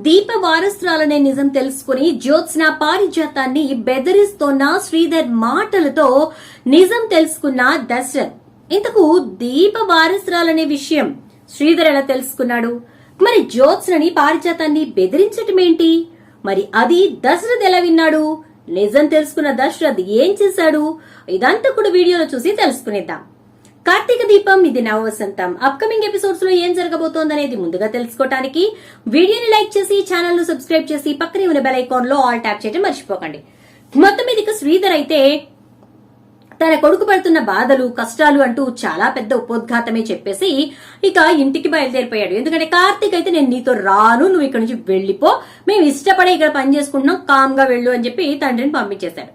దీప వారసురాలనే నిజం తెలుసుకుని జ్యోత్స్న పారిజాతాన్ని బెదిరిస్తోన్న శ్రీధర్ మాటలతో నిజం తెలుసుకున్న దశరథ్. ఇంతకు దీప వారసురాలనే విషయం శ్రీధర్ ఎలా తెలుసుకున్నాడు? మరి జ్యోత్స్నని పారిజాతాన్ని బెదిరించటమేంటి? మరి అది దశరథ్ ఎలా విన్నాడు? నిజం తెలుసుకున్న దశరథ్ ఏం చేశాడు? ఇదంతా కూడా వీడియోలో చూసి తెలుసుకునేద్దాం. కార్తీక దీపం, ఇది నవ వసంతం. అప్కమింగ్ ఎపిసోడ్స్ లో ఏం జరగబోతోందనేది ముందుగా తెలుసుకోవడానికి వీడియోని లైక్ చేసి ఛానల్ ను సబ్స్క్రైబ్ చేసి పక్కనే ఉన్న బెల్ ఐకాన్ లో ఆల్ ట్యాప్ చేయడం మర్చిపోకండి. మొత్తం మీద శ్రీధర్ అయితే తన కొడుకు పడుతున్న బాధలు కష్టాలు అంటూ చాలా పెద్ద ఉపోద్ఘాతమే చెప్పేసి ఇక ఇంటికి బయలుదేరిపోయాడు. ఎందుకంటే కార్తీక్ అయితే నేను నీతో రాను, నువ్వు ఇక్కడ నుంచి వెళ్లిపో, మేము ఇష్టపడే ఇక్కడ పని చేసుకుంటున్నాం, కామ్ గా వెళ్ళు అని చెప్పి తండ్రిని పంపించేశాడు.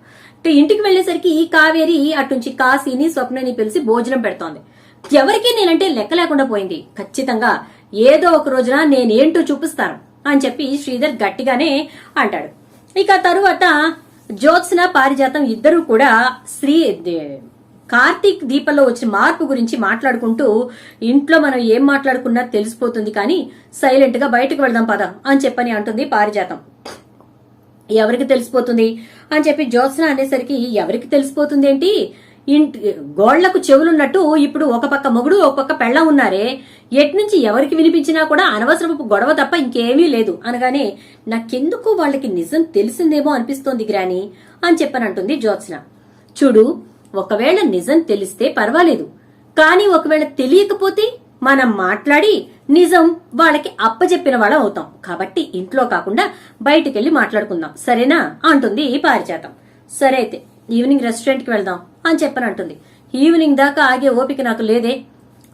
ఇంటికి వెళ్లేసరికి కావేరి అటుంచి కాశీని స్వప్నని పిలిచి భోజనం పెడుతోంది. ఎవరికి నేనంటే లెక్క లేకుండా పోయింది. ఖచ్చితంగా ఏదో ఒక రోజున నేనేంటో చూపిస్తాను అని చెప్పి శ్రీధర్ గట్టిగానే అంటాడు. ఇక తరువాత జ్యోత్స్న పారిజాతం ఇద్దరు కూడా కార్తీక్ దీపంలో వచ్చిన మార్పు గురించి మాట్లాడుకుంటూ ఇంట్లో మనం ఏం మాట్లాడుకున్నా తెలిసిపోతుంది, కానీ సైలెంట్ గా బయటకు వెళ్దాం పద అని చెప్పని అంటుంది పారిజాతం. ఎవరికి తెలిసిపోతుంది అని చెప్పి జ్యోత్స్న అనేసరికి ఎవరికి తెలిసిపోతుంది ఏంటి, గోళ్లకు చెవులున్నట్టు ఇప్పుడు ఒక పక్క మొగుడు ఒక పక్క పెళ్ళం ఉన్నారే, ఎట్నుంచి ఎవరికి వినిపించినా కూడా అనవసరపు గొడవ తప్ప ఇంకేమీ లేదు అనగానే నాకెందుకు వాళ్ళకి నిజం తెలిసిందేమో అనిపిస్తోంది గ్రాని అని చెప్పనంటుంది జ్యోత్స్న. చూడు, ఒకవేళ నిజం తెలిస్తే పర్వాలేదు, కానీ ఒకవేళ తెలియకపోతే మనం మాట్లాడి నిజం వాళ్ళకి అప్పచెప్పిన వాళ్ళం అవుతాం. కాబట్టి ఇంట్లో కాకుండా బయటికెళ్లి మాట్లాడుకుందాం, సరేనా అంటుంది పారిజాతం. సరే అయితే ఈవినింగ్ రెస్టారెంట్ కి వెళ్దాం అని చెప్పనంటుంది. ఈవినింగ్ దాకా ఆగే ఓపిక నాకు లేదే,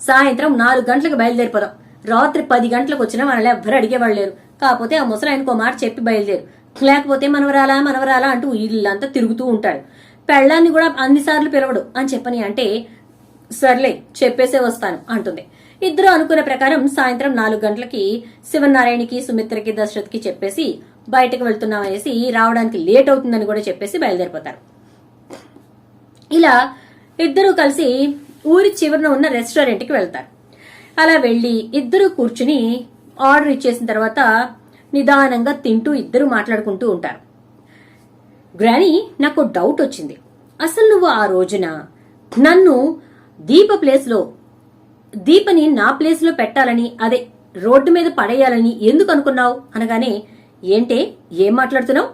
సాయంత్రం 4 గంటలకు బయలుదేరిపోదాం. రాత్రి 10 గంటలకు వచ్చినా మనల్ని ఎవ్వరు అడిగేవాళ్ళు లేరు. కాకపోతే ఆ ముసలాయనకు మాట చెప్పి బయలుదేరు, లేకపోతే మనవరాలా అంటూ ఇల్లంతా తిరుగుతూ ఉంటాడు. పెళ్ళాన్ని కూడా అన్నిసార్లు పిలవడు అని చెప్పని అంటే సర్లే చెప్పేసే వస్తాను అంటుంది. ఇద్దరు అనుకున్న ప్రకారం సాయంత్రం 4 గంటలకి శివనారాయణకి, సుమిత్రకి, దశరథ్కి చెప్పేసి బయటకు వెళ్తున్నామనేసి రావడానికి లేట్ అవుతుందని కూడా చెప్పేసి బయలుదేరిపోతారు. ఇలా ఇద్దరు కలిసి ఊరి చివరన ఉన్న రెస్టారెంట్ కి వెళ్తారు. అలా వెళ్లి ఇద్దరు కూర్చుని ఆర్డర్ ఇచ్చేసిన తర్వాత నిదానంగా తింటూ ఇద్దరు మాట్లాడుకుంటూ ఉంటారు. గ్రాని, నాకు డౌట్ వచ్చింది. అసలు నువ్వు ఆ రోజున నన్ను దీపని నా ప్లేస్ లో పెట్టాలని, అదే రోడ్డు మీద పడేయాలని ఎందుకు అనుకున్నావు అనగానే ఏంటే ఏం మాట్లాడుతున్నావు?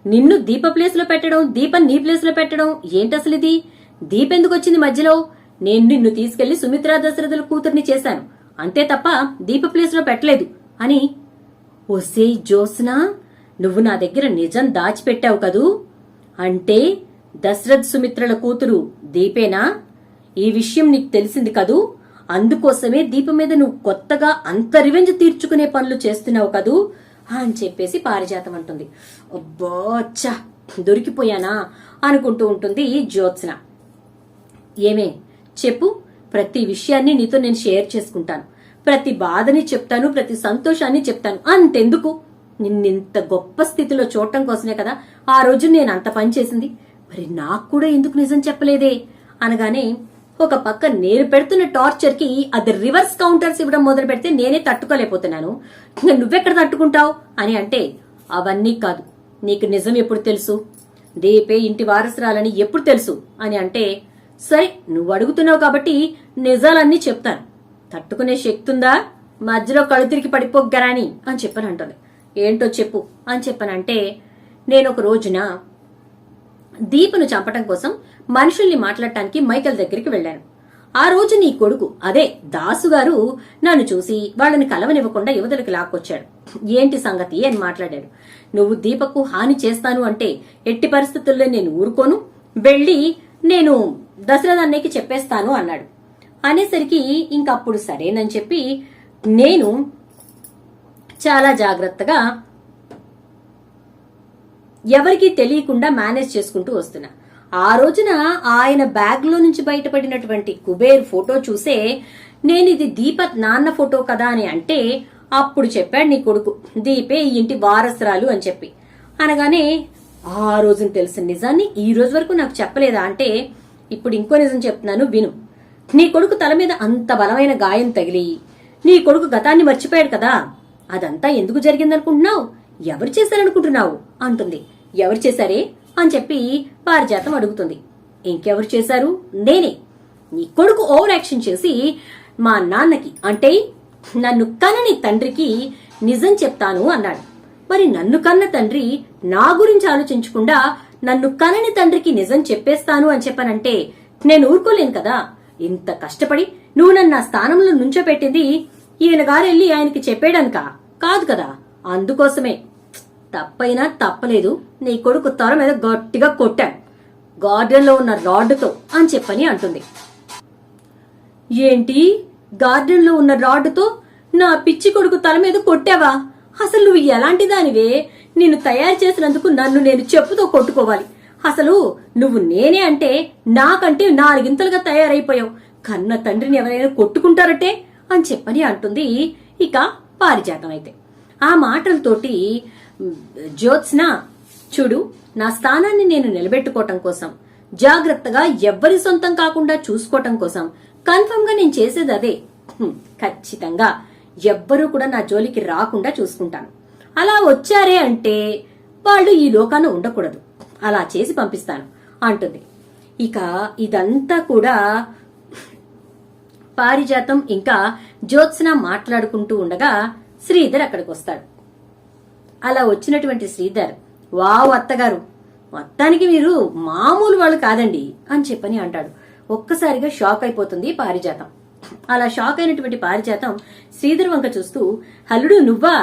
నిన్ను దీప ప్లేస్ లో పెట్టడం, దీపని నీ ప్లేస్ లో పెట్టడం ఏంటి అసలు? ఇది దీప ఎందుకు వచ్చింది మధ్యలో? నేను నిన్ను తీసుకెళ్లి సుమిత్రా దశరథుల కూతుర్ని చేశాను, అంతే తప్ప దీప ప్లేస్ లో పెట్టలేదు అని. ఒసే జ్యోత్స్న, నువ్వు నా దగ్గర నిజం దాచిపెట్టావు కదూ? అంటే దశరథ్ సుమిత్రల కూతురు దీపేనా? ఈ విషయం నీకు తెలిసింది కదూ? అందుకోసమే దీప మీద నువ్వు కొత్తగా అంత రివెంజ్ తీర్చుకునే పనులు చేస్తున్నావు కదూ అని చెప్పేసి పారిజాతం అంటుంది. అబ్బా, దొరికిపోయానా అనుకుంటూ ఉంటుంది జ్యోత్స్న. ఏమే చెప్పు, ప్రతి విషయాన్ని నీతో నేను షేర్ చేసుకుంటాను, ప్రతి బాధని చెప్తాను, ప్రతి సంతోషాన్ని చెప్తాను. అంతెందుకు, నిన్నింత గొప్ప స్థితిలో చూడటం కోసమే కదా ఆ రోజు నేను అంత పని చేసింది. మరి నాకు కూడా ఎందుకు నిజం చెప్పలేదే అనగానే ఒక పక్క నేను పెడుతున్న టార్చర్ కి అది రివర్స్ కౌంటర్స్ ఇవ్వడం మొదలు పెడితే నేనే తట్టుకోలేకపోతున్నాను, నువ్వెక్కడ తట్టుకుంటావు అని అంటే, అవన్నీ కాదు, నీకు నిజం ఎప్పుడు తెలుసు, దీపే ఇంటి వారసురాలని ఎప్పుడు తెలుసు అని అంటే, సరే నువ్వు అడుగుతున్నావు కాబట్టి నిజాలన్నీ చెప్తాను, తట్టుకునే శక్తి ఉందా? మధ్యలో కళ్ళు తిరిగి పడిపోగ్గరాని అని చెప్పనంటుంది. ఏంటో చెప్పు అని చెప్పనంటే, నేను ఒక రోజున దీపను చంపటం కోసం మనుషుల్ని మాట్లాడటానికి మైకల్ దగ్గరికి వెళ్లాను. ఆ రోజు నీ కొడుకు, అదే దాసు గారు నన్ను చూసి వాళ్ళని కలవనివ్వకుండా యువతలకి లాక్కొచ్చాడు. ఏంటి సంగతి అని మాట్లాడాడు. నువ్వు దీపకు హాని చేస్తాను అంటే ఎట్టి పరిస్థితుల్లో నేను ఊరుకోను, వెళ్లి నేను దశరథ్ అన్నయ్యకి చెప్పేస్తాను అన్నాడు. అనేసరికి ఇంకప్పుడు సరేనని చెప్పి నేను చాలా జాగ్రత్తగా ఎవరికీ తెలియకుండా మేనేజ్ చేసుకుంటూ వస్తున్నా. ఆ రోజున ఆయన బ్యాగ్ లో నుంచి బయటపడినటువంటి కుబేర్ ఫోటో చూసే నేను ఇది దీప నాన్న ఫోటో కదా అని అంటే, అప్పుడు చెప్పాడు నీ కొడుకు దీపే ఈ ఇంటి వారసురాలు అని చెప్పి. అనగానే ఆ రోజున తెలిసిన నిజాన్ని ఈ రోజు వరకు నాకు చెప్పలేదా అంటే, ఇప్పుడు ఇంకో నిజం చెప్తున్నాను విను. నీ కొడుకు తల మీద అంత బలమైన గాయం తగిలి నీ కొడుకు గతాన్ని మర్చిపోయాడు కదా, అదంతా ఎందుకు జరిగిందనుకుంటున్నావు? ఎవరు చేశారనుకుంటున్నావు అంటుంది. ఎవరు చేశారే అని చెప్పి పారిజాతం అడుగుతుంది. ఇంకెవరు చేశారు? నేనే. నీ కొడుకు ఓవర్ యాక్షన్ చేసి మా నాన్నకి అంటే నన్ను కనని తండ్రికి నిజం చెప్తాను అన్నాడు. మరి నన్ను కన్న తండ్రి నా గురించి ఆలోచించకుండా నన్ను కనని తండ్రికి నిజం చెప్పేస్తాను అని చెప్పానంటే నేను ఊరుకోలేను కదా. ఇంత కష్టపడి నువ్వు నన్ను నా స్థానంలో నుంచోపెట్టింది ఈయన గారెళ్ళి ఆయనకి చెప్పేయడానిక కాదు కదా. అందుకోసమే తప్పైనా తప్పలేదు, నీ కొడుకు తల మీద గట్టిగా కొట్టాను గార్డెన్ లో ఉన్న రాడ్డుతో అని చెప్పని అంటుంది. ఏంటి, గార్డెన్ లో ఉన్న రాడ్డుతో నా పిచ్చి కొడుకు తల మీద కొట్టావా? అసలు నువ్వు ఎలాంటి దానివే? నిన్ను తయారు చేసినందుకు నన్ను నేను చెప్పుతో కొట్టుకోవాలి. అసలు నువ్వు నేనే అంటే నాకంటే 4 గింతలుగా తయారైపోయావు. కన్న తండ్రిని ఎవరైనా కొట్టుకుంటారటే అని చెప్పని అంటుంది ఇక పారిజాతం. అయితే ఆ మాటలతోటి జ్యోత్స్న, చూడు, నా స్థానాన్ని నేను నిలబెట్టుకోవటం కోసం, జాగ్రత్తగా ఎవ్వరి సొంతం కాకుండా చూసుకోవటం కోసం కన్ఫర్మ్ గా నేను చేసేది అదే. ఖచ్చితంగా ఎవ్వరూ కూడా నా జోలికి రాకుండా చూసుకుంటాను. అలా వచ్చారే అంటే వాళ్ళు ఈ లోకాన ఉండకూడదు, అలా చేసి పంపిస్తాను అంటుంది. ఇక ఇదంతా కూడా పారిజాతం ఇంకా జ్యోత్స్న మాట్లాడుకుంటూ ఉండగా శ్రీధర్ అక్కడికి వస్తాడు. అలా వచ్చినటువంటి శ్రీధర్, వావ్ అత్తగారు, మొత్తానికి మీరు మామూలు వాళ్ళు కాదండి అని చెప్పని అంటాడు. ఒక్కసారిగా షాక్ అయిపోతుంది పారిజాతం. అలా షాక్ అయినటువంటి పారిజాతం శ్రీధర్ వంక చూస్తూ, హల్లుడు నువ్వా?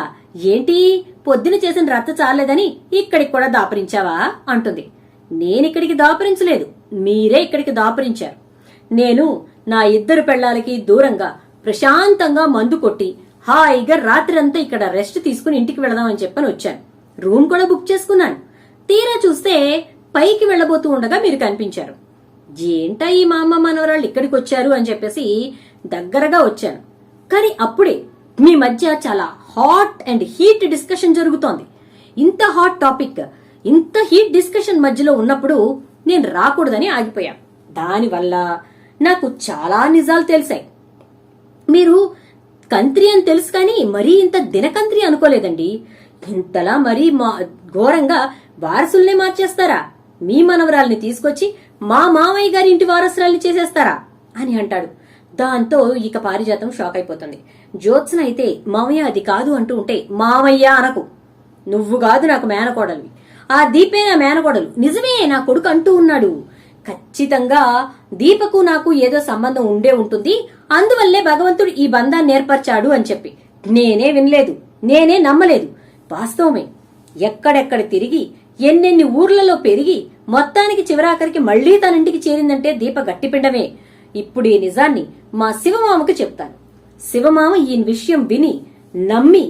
ఏంటి, పొద్దున చేసిన రచ్చ చాలేదని ఇక్కడికి కూడా దాపరించావా అంటుంది. నేనిక్కడికి దాపరించలేదు, మీరే ఇక్కడికి దాపరించారు. నేను నా 2 పెళ్లాలకి దూరంగా ప్రశాంతంగా మందు కొట్టి హాయిగా రాత్రంతా ఇక్కడ రెస్ట్ తీసుకుని ఇంటికి వెళదామని చెప్పని వచ్చాను. రూమ్ కూడా బుక్ చేసుకున్నాను. తీరా చూస్తే పైకి వెళ్లబోతూ ఉండగా మీరు కనిపించారు. ఏంటా ఈ మా అమ్మ మనవరాళ్ళు ఇక్కడికి వచ్చారు అని చెప్పేసి దగ్గరగా వచ్చాను. కానీ అప్పుడే మీ మధ్య చాలా హాట్ అండ్ హీట్ డిస్కషన్ జరుగుతోంది. ఇంత హాట్ టాపిక్, ఇంత హీట్ డిస్కషన్ మధ్యలో ఉన్నప్పుడు నేను రాకూడదని ఆగిపోయా. దానివల్ల నాకు చాలా నిజాలు తెలిసాయి. మీరు కంత్రి అని తెలుసు కానీ మరీ ఇంత దినకంత్రి అనుకోలేదండి. ఇంతలా మరీ ఘోరంగా వారసుల్నే మార్చేస్తారా? మీ మనవరాల్ని తీసుకొచ్చి మా మామయ్య గారి ఇంటి వారసురాల్ని చేసేస్తారా అని అంటాడు. దాంతో ఇక పారిజాతం షాక్ అయిపోతుంది. జ్యోత్స్న అయితే మామయ్య అది కాదు అంటూ ఉంటే, మామయ్య అనకు, నువ్వు కాదు నాకు మేనకోడలివి, ఆ దీపే నా మేనకోడలు. నిజమే, నా కొడుకు అంటూ ఉన్నాడు. ఖచ్చితంగా దీపకు నాకు ఏదో సంబంధం ఉండే ఉంటుంది, అందువల్లే భగవంతుడు ఈ బంధాన్ని ఏర్పరిచాడు అని చెప్పి నేనే వినలేదు, నేనే నమ్మలేదు. వాస్తవమే, ఎక్కడెక్కడ తిరిగి ఎన్నెన్ని ఊర్లలో పెరిగి మొత్తానికి చివరాఖరికి మళ్లీ తన ఇంటికి చేరిందంటే దీప గట్టిపిండమే. ఇప్పుడు ఈ నిజాన్ని మా శివమామకు చెప్తాను. శివమామ ఈ విషయం విని నమ్మి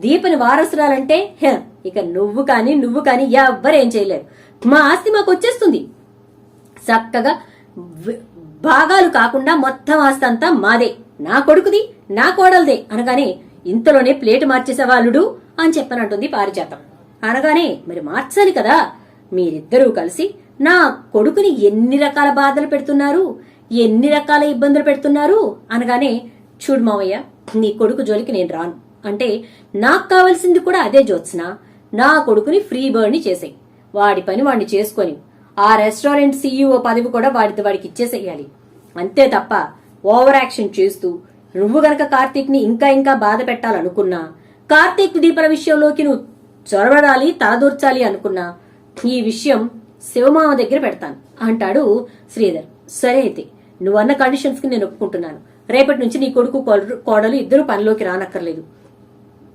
దీపని వారసురాలంటే ఇక నువ్వు కాని ఎవ్వరేం చేయలేరు. మా ఆస్తి మాకు వచ్చేస్తుంది. చక్కగా భాగాలు కాకుండా మొత్తం ఆస్తి అంతా మాదే, నా కొడుకుది, నా కోడలదే అనగానే ఇంతలోనే ప్లేట్ మార్చేసేవాళ్ళుడు అని చెప్పనంటుంది పారిజాతం. అనగానే మరి మార్చాలి కదా, మీరిద్దరూ కలిసి నా కొడుకుని ఎన్ని రకాల బాధలు పెడుతున్నారు, ఎన్ని రకాల ఇబ్బందులు పెడుతున్నారు అనగానే, చూడు మావయ్య, నీ కొడుకు జోలికి నేను రాను అంటే నాకు కావాల్సింది కూడా అదే జ్యోత్స్న. నా కొడుకుని ఫ్రీ బర్డ్ ని చేసేయి, వాడి పని వాడిని చేసుకొని ఆ రెస్టారెంట్ సీఈఓ పదవి కూడా వాడికి ఇచ్చేసేయాలి. అంతే తప్ప ఓవర్ యాక్షన్ చేస్తూ నువ్వు గనక కార్తీక్ ని ఇంకా బాధ పెట్టాలనుకున్నా, కార్తీక్ దీపల విషయంలోకి నువ్వు చొరబడాలి, తలదూర్చాలి అనుకున్నా ఈ విషయం శివమామ దగ్గర పెడతాను అంటాడు శ్రీధర్. సరే అయితే నువ్వన్న కండిషన్స్ కి నేను ఒప్పుకుంటున్నాను. రేపటి నుంచి నీ కొడుకు కోడలు ఇద్దరు పనిలోకి రానక్కర్లేదు.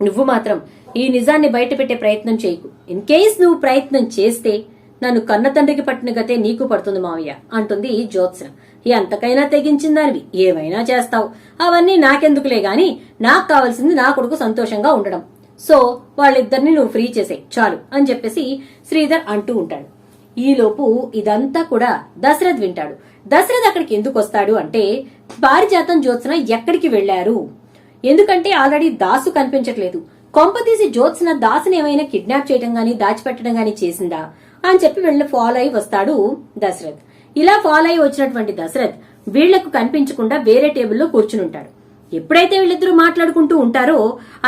నువ్వు మాత్రం ఈ నిజాన్ని బయట పెట్టే ప్రయత్నం చేయకు. ఇన్ కేస్ నువ్వు ప్రయత్నం చేస్తే నన్ను కన్న తండ్రికి పట్టిన గతే నీకు పడుతుంది మావయ్య అంటుంది జ్యోత్స్న. ఎంతకైనా తెగించిందానివి, ఏమైనా చేస్తావు, అవన్నీ నాకెందుకులే గాని నాకు కావాల్సింది నా కొడుకు సంతోషంగా ఉండడం. సో వాళ్ళిద్దరిని నువ్వు ఫ్రీ చేసే చాలు అని చెప్పేసి శ్రీధర్ అంటూ ఉంటాడు. ఈలోపు ఇదంతా కూడా దశరథ్ వింటాడు. దశరథ్ అక్కడికి ఎందుకు వస్తాడు అంటే, పారిజాతం జ్యోత్స్న ఎక్కడికి వెళ్లారు, ఎందుకంటే ఆల్రెడీ దాసు కనిపించట్లేదు, కొంపతీసి జ్యోత్స్న దాసుని ఏమైనా కిడ్నాప్ చేయడం గాని దాచిపెట్టడం గాని చేసిందా అని చెప్పి వీళ్ళని ఫాలో అయి వస్తాడు దశరథ్. ఇలా ఫాలో అయి వచ్చినటువంటి దశరథ్ వీళ్లకు కనిపించకుండా వేరే టేబుల్లో కూర్చుని ఉంటాడు. ఎప్పుడైతే వీళ్ళిద్దరూ మాట్లాడుకుంటూ ఉంటారో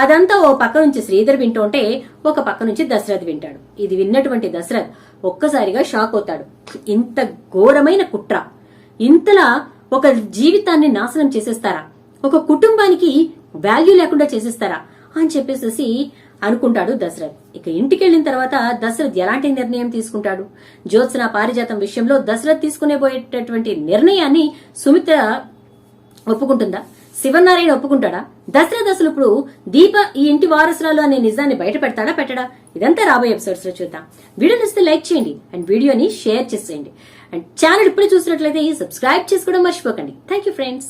అదంతా ఓ పక్క నుంచి శ్రీధర్ వింటూ ఉంటే ఒక పక్క నుంచి దశరథ్ వింటాడు. ఇది విన్నటువంటి దశరథ్ ఒక్కసారిగా షాక్ అవుతాడు. ఇంత ఘోరమైన కుట్ర, ఇంతలా ఒక జీవితాన్ని నాశనం చేసేస్తారా, ఒక కుటుంబానికి వాల్యూ లేకుండా చేసేస్తారా అని చెప్పేసి అనుకుంటాడు దశరథ్. ఇక ఇంటికి వెళ్లిన తర్వాత దశరథ్ ఎలాంటి నిర్ణయం తీసుకుంటాడు? జ్యోత్స్న పారిజాతం విషయంలో దశరథ్ తీసుకునేబోయేటటువంటి నిర్ణయాన్ని సుమిత్ర ఒప్పుకుంటుందా? శివనారాయణ ఒప్పుకుంటాడా? దశరథ్ అసలు ఇప్పుడు దీప ఈ ఇంటి వారసురాలు అనే నిజాన్ని బయట పెడతాడా పెట్టడా? ఇదంతా రాబోయే ఎపిసోడ్స్ లో చూద్దాం. వీడియో నచ్చితే లైక్ చేయండి అండ్ వీడియోని షేర్ చేసేయండి. అండ్ ఛానల్ ఇప్పుడే చూసినట్లయితే సబ్స్క్రైబ్ చేసుకోవడం మర్చిపోకండి. Thank you friends.